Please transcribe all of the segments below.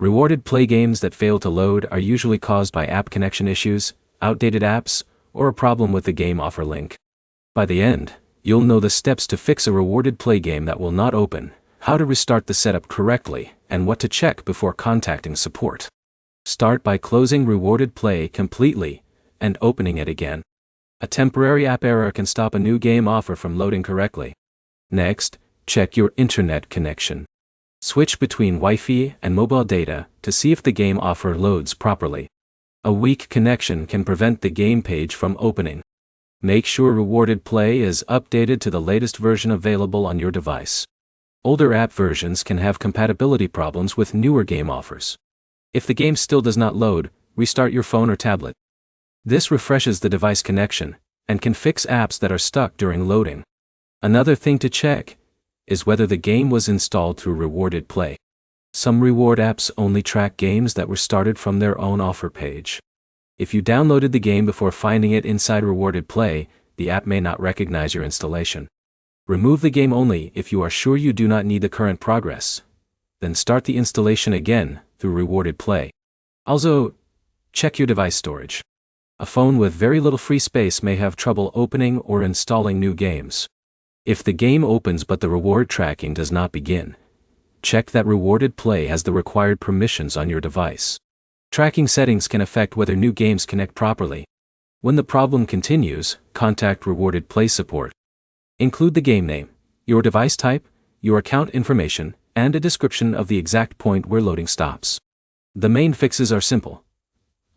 Rewarded Play games that fail to load are usually caused by app connection issues, outdated apps, or a problem with the game offer link. By the end, you'll know the steps to fix a Rewarded Play game that will not open, how to restart the setup correctly, and what to check before contacting support. Start by closing Rewarded Play completely and opening it again. A temporary app error can stop a new game offer from loading correctly. Next, check your internet connection. Switch between Wi-Fi and mobile data to see if the game offer loads properly. A weak connection can prevent the game page from opening. Make sure Rewarded Play is updated to the latest version available on your device. Older app versions can have compatibility problems with newer game offers. If the game still does not load, restart your phone or tablet. This refreshes the device connection and can fix apps that are stuck during loading. Another thing to check is whether the game was installed through Rewarded Play. Some reward apps only track games that were started from their own offer page. If you downloaded the game before finding it inside Rewarded Play, the app may not recognize your installation. Remove the game only if you are sure you do not need the current progress. Then start the installation again through Rewarded Play. Also, check your device storage. A phone with very little free space may have trouble opening or installing new games. If the game opens but the reward tracking does not begin, check that Rewarded Play has the required permissions on your device. Tracking settings can affect whether new games connect properly. When the problem continues, contact Rewarded Play support. Include the game name, your device type, your account information, and a description of the exact point where loading stops. The main fixes are simple.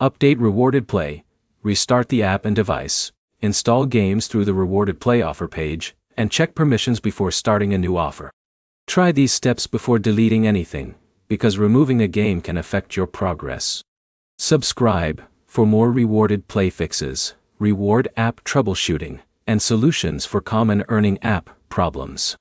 Update Rewarded Play, restart the app and device, install games through the Rewarded Play offer page, and check permissions before starting a new offer. Try these steps before deleting anything, because removing a game can affect your progress. Subscribe for more Rewarded Play fixes, reward app troubleshooting, and solutions for common earning app problems.